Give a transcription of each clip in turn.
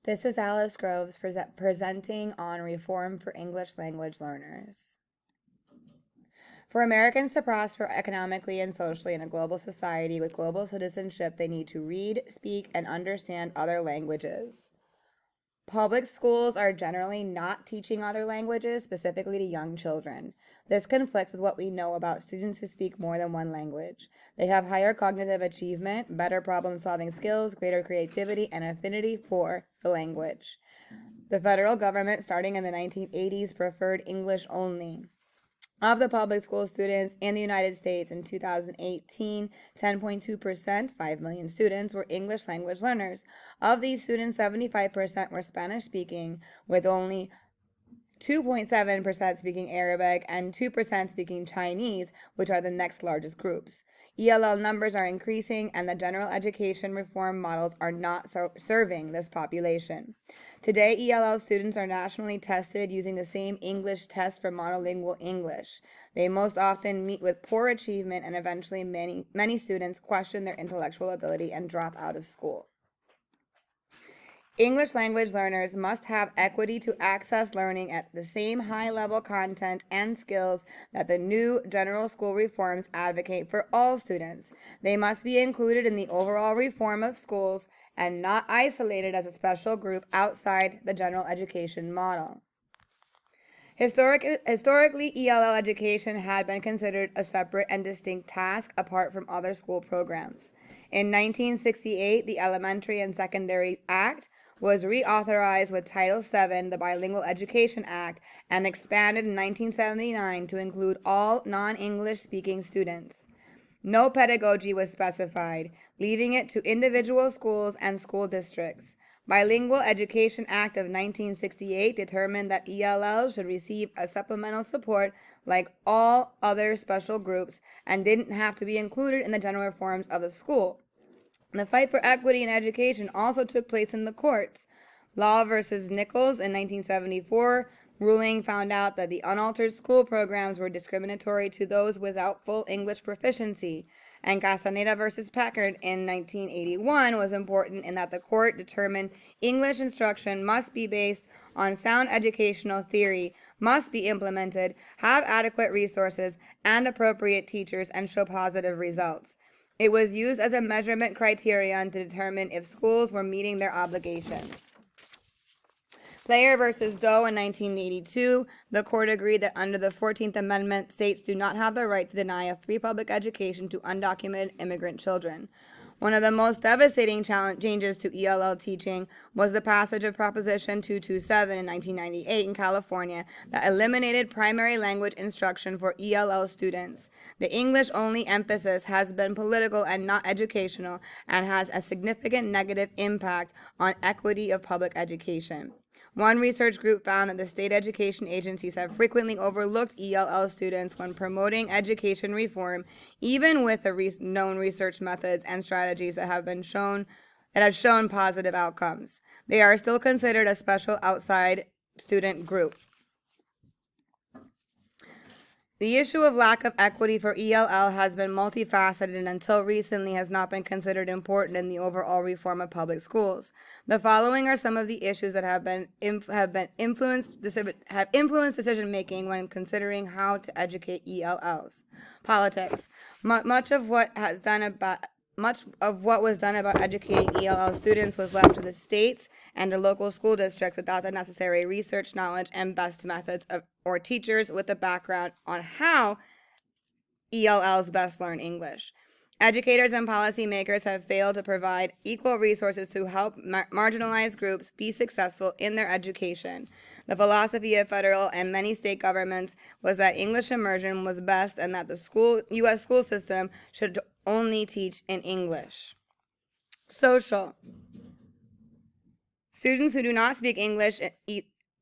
This is Alice Groves presenting on reform for English language learners. For Americans to prosper economically and socially in a global society with global citizenship, they need to read, speak, and understand other languages. Public schools are generally not teaching other languages, specifically to young children. This conflicts with what we know about students who speak more than one language. They have higher cognitive achievement, better problem-solving skills, greater creativity, and affinity for the language. The federal government, starting in the 1980s, preferred English only. Of the public school students in the United States in 2018, 10.2%, 5 million students, were English language learners. Of these students, 75% were Spanish speaking, with only 2.7% speaking Arabic and 2% speaking Chinese, which are the next largest groups. ELL numbers are increasing, and the general education reform models are not serving this population. Today, ELL students are nationally tested using the same English test for monolingual English. They most often meet with poor achievement, and eventually many students question their intellectual ability and drop out of school. English language learners must have equity to access learning at the same high-level content and skills that the new general school reforms advocate for all students. They must be included in the overall reform of schools and not isolated as a special group outside the general education model. Historically, ELL education had been considered a separate and distinct task apart from other school programs. In 1968, the Elementary and Secondary Act was reauthorized with Title VII, the Bilingual Education Act, and expanded in 1979 to include all non-English speaking students. No pedagogy was specified, leaving it to individual schools and school districts. Bilingual Education Act of 1968 determined that ELL should receive a supplemental support like all other special groups and didn't have to be included in the general reforms of the school. The fight for equity in education also took place in the courts. Law versus Nichols in 1974 ruling found out that the unaltered school programs were discriminatory to those without full English proficiency, and Castaneda versus Packard in 1981 was important in that the court determined English instruction must be based on sound educational theory, must be implemented, have adequate resources and appropriate teachers, and show positive results. It was used as a measurement criterion to determine if schools were meeting their obligations. Player versus Doe in 1982, the court agreed that under the 14th Amendment, states do not have the right to deny a free public education to undocumented immigrant children. One of the most devastating changes to ELL teaching was the passage of Proposition 227 in 1998 in California that eliminated primary language instruction for ELL students. The English-only emphasis has been political and not educational and has a significant negative impact on equity of public education. One research group found that the state education agencies have frequently overlooked ELL students when promoting education reform, even with the known research methods and strategies that have shown positive outcomes. They are still considered a special outside student group. The issue of lack of equity for ELL has been multifaceted and until recently has not been considered important in the overall reform of public schools. The following are some of the issues that have influenced decision making when considering how to educate ELLs. Politics. Much of what was done about educating ELL students was left to the states and the local school districts without the necessary research, knowledge, and best methods or teachers with a background on how ELLs best learn English. Educators and policymakers have failed to provide equal resources to help marginalized groups be successful in their education. The philosophy of federal and many state governments was that English immersion was best and that the U.S. school system should only teach in English. Social. Students who do not speak English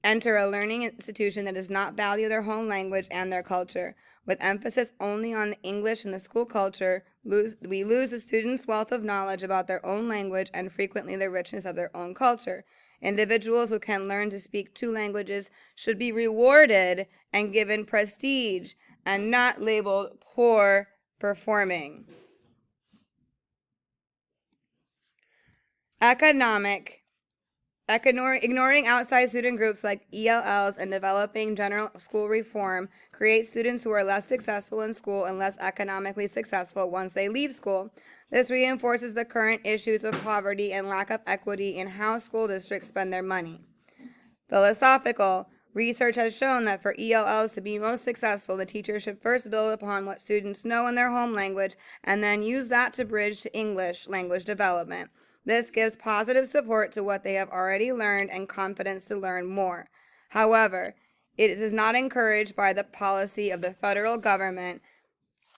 enter a learning institution that does not value their home language and their culture. With emphasis only on the English and the school culture, we lose the students' wealth of knowledge about their own language and frequently the richness of their own culture. Individuals who can learn to speak two languages should be rewarded and given prestige and not labeled poor performing. Economic Ignoring outside student groups like ELLs and developing general school reform creates students who are less successful in school and less economically successful once they leave school. This reinforces the current issues of poverty and lack of equity in how school districts spend their money. Philosophical research has shown that for ELLs to be most successful, the teacher should first build upon what students know in their home language and then use that to bridge to English language development. This gives positive support to what they have already learned and confidence to learn more. However, it is not encouraged by the policy of the federal government,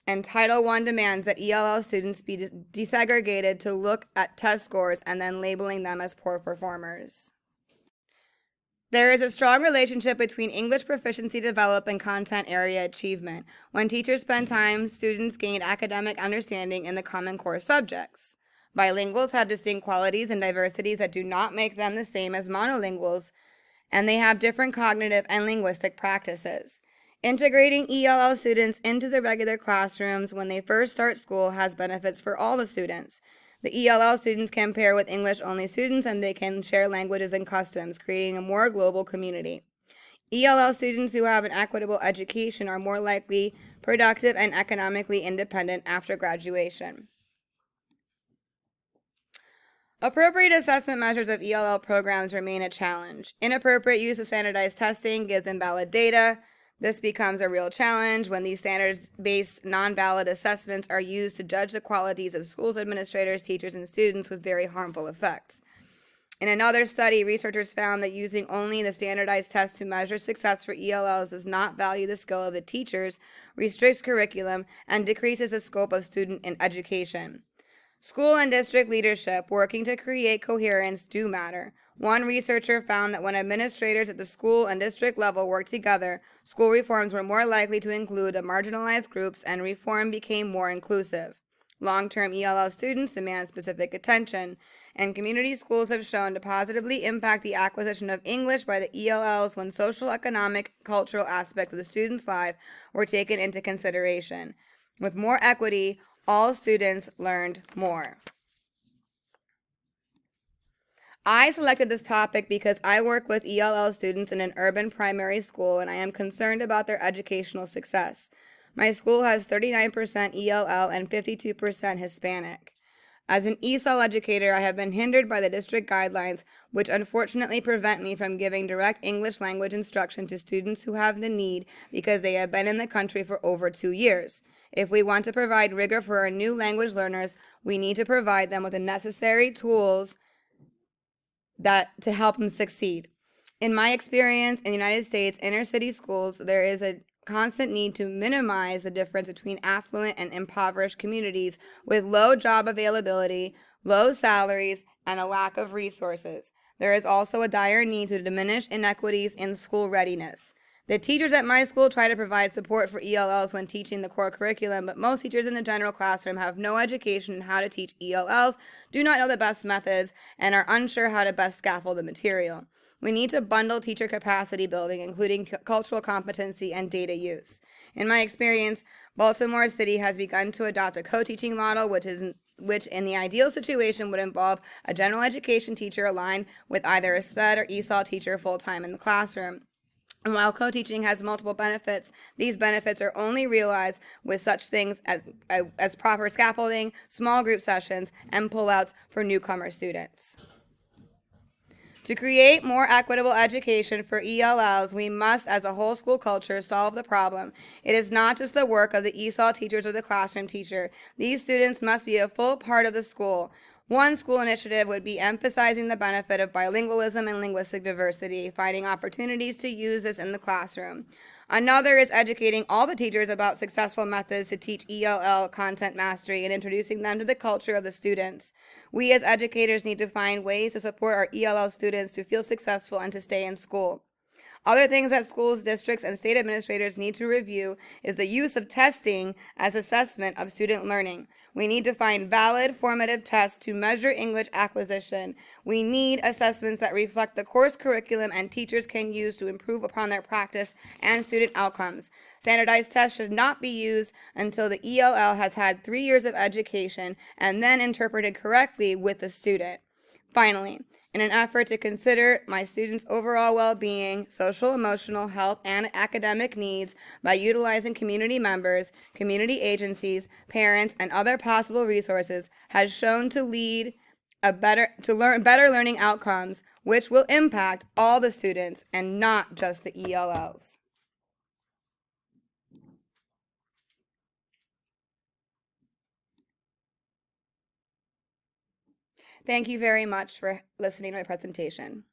and Title I demands that ELL students be desegregated to look at test scores and then labeling them as poor performers. There is a strong relationship between English proficiency development and content area achievement. When teachers spend time, students gain academic understanding in the Common Core subjects. Bilinguals have distinct qualities and diversities that do not make them the same as monolinguals, and they have different cognitive and linguistic practices. Integrating ELL students into the regular classrooms when they first start school has benefits for all the students. The ELL students can pair with English-only students, and they can share languages and customs, creating a more global community. ELL students who have an equitable education are more likely productive and economically independent after graduation. Appropriate assessment measures of ELL programs remain a challenge. Inappropriate use of standardized testing gives invalid data. This becomes a real challenge when these standards-based, non-valid assessments are used to judge the qualities of schools administrators, teachers, and students with very harmful effects. In another study, researchers found that using only the standardized test to measure success for ELLs does not value the skill of the teachers, restricts curriculum, and decreases the scope of student education. School and district leadership working to create coherence do matter. One researcher found that when administrators at the school and district level worked together, school reforms were more likely to include the marginalized groups and reform became more inclusive. Long-term ELL students demand specific attention, and community schools have shown to positively impact the acquisition of English by the ELLs when social, economic, cultural aspects of the student's life were taken into consideration. With more equity, all students learned more. I selected this topic because I work with ELL students in an urban primary school, and I am concerned about their educational success. My school has 39% ELL and 52% Hispanic. As an ESOL educator, I have been hindered by the district guidelines, which unfortunately prevent me from giving direct English language instruction to students who have the need because they have been in the country for over 2 years. If we want to provide rigor for our new language learners, we need to provide them with the necessary tools to help them succeed. In my experience in the United States, inner city schools, there is a constant need to minimize the difference between affluent and impoverished communities with low job availability, low salaries, and a lack of resources. There is also a dire need to diminish inequities in school readiness. The teachers at my school try to provide support for ELLs when teaching the core curriculum, but most teachers in the general classroom have no education in how to teach ELLs, do not know the best methods, and are unsure how to best scaffold the material. We need to bundle teacher capacity building, including cultural competency and data use. In my experience, Baltimore City has begun to adopt a co-teaching model, which in the ideal situation would involve a general education teacher aligned with either a SPED or ESOL teacher full-time in the classroom. And while co-teaching has multiple benefits, these benefits are only realized with such things as proper scaffolding, small group sessions, and pullouts for newcomer students. To create more equitable education for ELLs, we must, as a whole school culture, solve the problem. It is not just the work of the ESOL teachers or the classroom teacher. These students must be a full part of the school. One school initiative would be emphasizing the benefit of bilingualism and linguistic diversity, finding opportunities to use this in the classroom. Another is educating all the teachers about successful methods to teach ELL content mastery and introducing them to the culture of the students. We as educators need to find ways to support our ELL students to feel successful and to stay in school. Other things that schools, districts, and state administrators need to review is the use of testing as assessment of student learning. We need to find valid formative tests to measure English acquisition. We need assessments that reflect the course curriculum and teachers can use to improve upon their practice and student outcomes. Standardized tests should not be used until the ELL has had 3 years of education and then interpreted correctly with the student. Finally, In an effort to consider my students' overall well-being, social, emotional health, and academic needs by utilizing community members, community agencies, parents, and other possible resources has shown to lead better learning outcomes, which will impact all the students and not just the ELLs. Thank you very much for listening to my presentation.